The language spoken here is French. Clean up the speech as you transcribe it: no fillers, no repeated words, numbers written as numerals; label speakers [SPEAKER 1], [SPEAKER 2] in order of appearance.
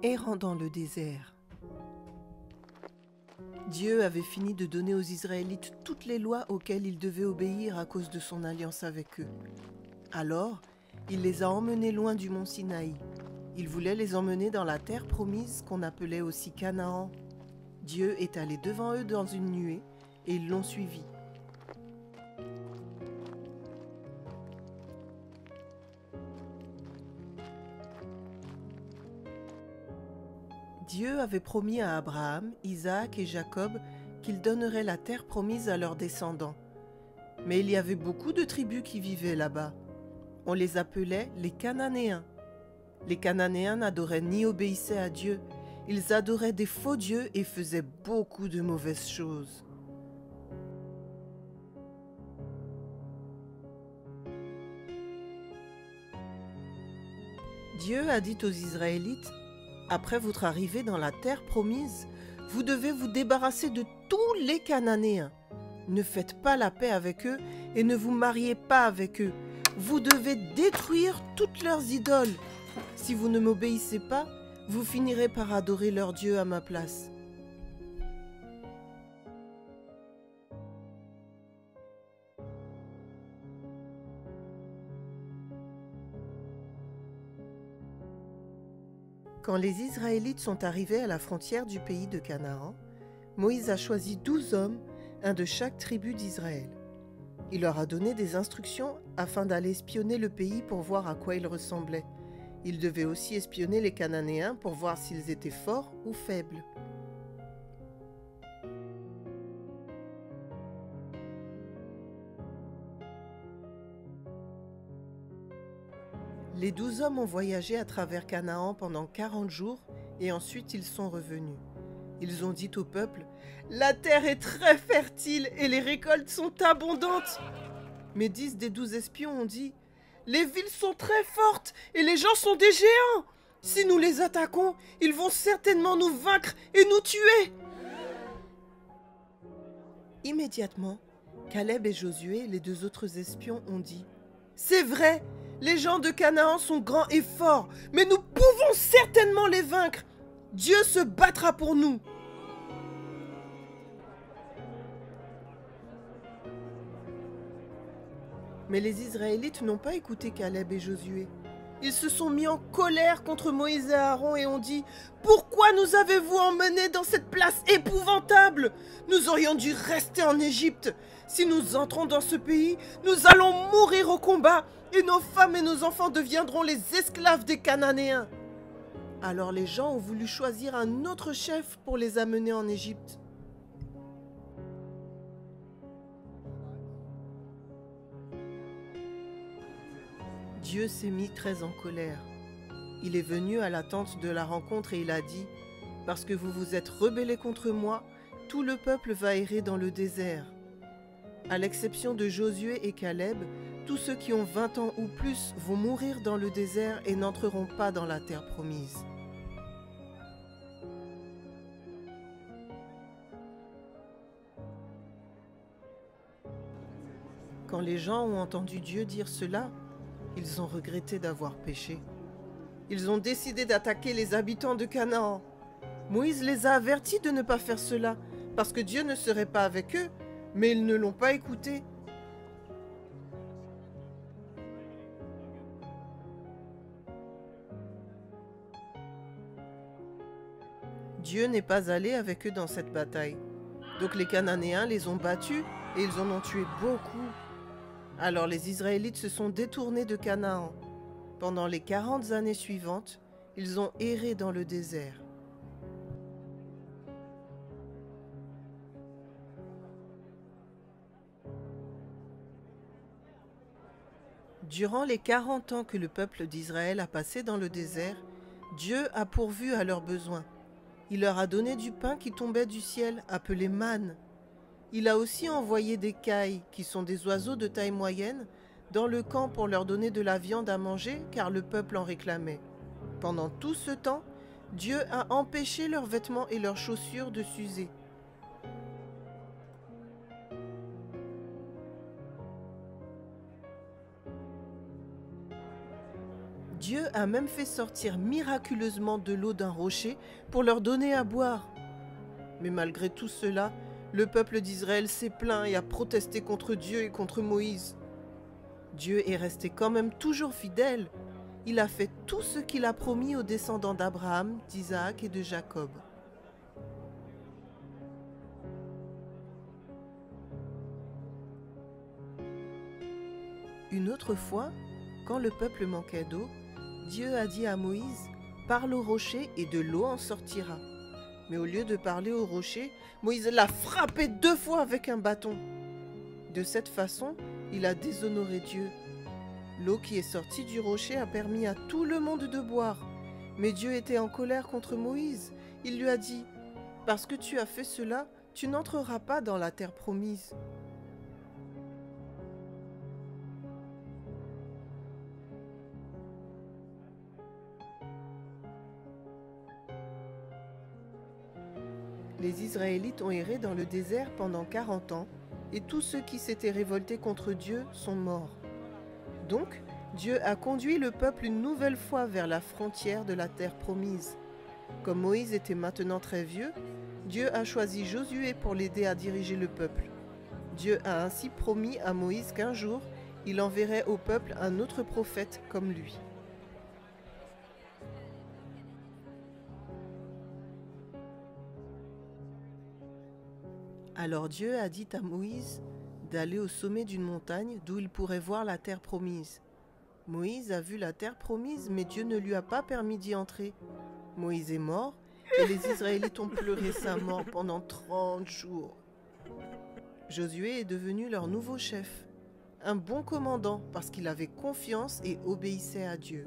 [SPEAKER 1] Errant dans le désert. Dieu avait fini de donner aux Israélites toutes les lois auxquelles ils devaient obéir à cause de son alliance avec eux. Alors, il les a emmenés loin du mont Sinaï. Il voulait les emmener dans la terre promise qu'on appelait aussi Canaan. Dieu est allé devant eux dans une nuée et ils l'ont suivi. Dieu avait promis à Abraham, Isaac et Jacob qu'il donnerait la terre promise à leurs descendants. Mais il y avait beaucoup de tribus qui vivaient là-bas. On les appelait les Cananéens. Les Cananéens n'adoraient ni obéissaient à Dieu. Ils adoraient des faux dieux et faisaient beaucoup de mauvaises choses. Dieu a dit aux Israélites: après votre arrivée dans la terre promise, vous devez vous débarrasser de tous les Cananéens. Ne faites pas la paix avec eux et ne vous mariez pas avec eux. Vous devez détruire toutes leurs idoles. Si vous ne m'obéissez pas, vous finirez par adorer leur Dieu à ma place. Quand les Israélites sont arrivés à la frontière du pays de Canaan, Moïse a choisi 12 hommes, un de chaque tribu d'Israël. Il leur a donné des instructions afin d'aller espionner le pays pour voir à quoi il ressemblait. Ils devaient aussi espionner les Cananéens pour voir s'ils étaient forts ou faibles. Les 12 hommes ont voyagé à travers Canaan pendant 40 jours et ensuite ils sont revenus. Ils ont dit au peuple: « La terre est très fertile et les récoltes sont abondantes. » Mais 10 des 12 espions ont dit: « Les villes sont très fortes et les gens sont des géants. Si nous les attaquons, ils vont certainement nous vaincre et nous tuer. » Immédiatement, Caleb et Josué, les 2 autres espions, ont dit: « C'est vrai, les gens de Canaan sont grands et forts, mais nous pouvons certainement les vaincre. Dieu se battra pour nous. » Mais les Israélites n'ont pas écouté Caleb et Josué. Ils se sont mis en colère contre Moïse et Aaron et ont dit: « Pourquoi nous avez-vous emmenés dans cette place épouvantable? Nous aurions dû rester en Égypte. Si nous entrons dans ce pays, nous allons mourir au combat et nos femmes et nos enfants deviendront les esclaves des Cananéens. » Alors les gens ont voulu choisir un autre chef pour les amener en Égypte. Dieu s'est mis très en colère. Il est venu à la tente de la rencontre et il a dit: « Parce que vous vous êtes rebellés contre moi, tout le peuple va errer dans le désert. » À l'exception de Josué et Caleb, tous ceux qui ont 20 ans ou plus vont mourir dans le désert et n'entreront pas dans la terre promise. Quand les gens ont entendu Dieu dire cela, ils ont regretté d'avoir péché. Ils ont décidé d'attaquer les habitants de Canaan. Moïse les a avertis de ne pas faire cela, parce que Dieu ne serait pas avec eux, mais ils ne l'ont pas écouté. Dieu n'est pas allé avec eux dans cette bataille. Donc les Cananéens les ont battus et ils en ont tué beaucoup. Alors les Israélites se sont détournés de Canaan. Pendant les 40 années suivantes, ils ont erré dans le désert. Durant les 40 ans que le peuple d'Israël a passé dans le désert, Dieu a pourvu à leurs besoins. Il leur a donné du pain qui tombait du ciel, appelé manne. Il a aussi envoyé des cailles, qui sont des oiseaux de taille moyenne, dans le camp pour leur donner de la viande à manger, car le peuple en réclamait. Pendant tout ce temps, Dieu a empêché leurs vêtements et leurs chaussures de s'user. Dieu a même fait sortir miraculeusement de l'eau d'un rocher pour leur donner à boire. Mais malgré tout cela, le peuple d'Israël s'est plaint et a protesté contre Dieu et contre Moïse. Dieu est resté quand même toujours fidèle. Il a fait tout ce qu'il a promis aux descendants d'Abraham, d'Isaac et de Jacob. Une autre fois, quand le peuple manquait d'eau, Dieu a dit à Moïse « Parle au rocher et de l'eau en sortira ». Mais au lieu de parler au rocher, Moïse l'a frappé 2 fois avec un bâton. De cette façon, il a déshonoré Dieu. L'eau qui est sortie du rocher a permis à tout le monde de boire. Mais Dieu était en colère contre Moïse. Il lui a dit « Parce que tu as fait cela, tu n'entreras pas dans la terre promise. » Les Israélites ont erré dans le désert pendant 40 ans, et tous ceux qui s'étaient révoltés contre Dieu sont morts. Donc, Dieu a conduit le peuple une nouvelle fois vers la frontière de la terre promise. Comme Moïse était maintenant très vieux, Dieu a choisi Josué pour l'aider à diriger le peuple. Dieu a ainsi promis à Moïse qu'un jour, il enverrait au peuple un autre prophète comme lui. Alors Dieu a dit à Moïse d'aller au sommet d'une montagne d'où il pourrait voir la terre promise. Moïse a vu la terre promise, mais Dieu ne lui a pas permis d'y entrer. Moïse est mort et les Israélites ont pleuré sa mort pendant 30 jours. Josué est devenu leur nouveau chef, un bon commandant parce qu'il avait confiance et obéissait à Dieu.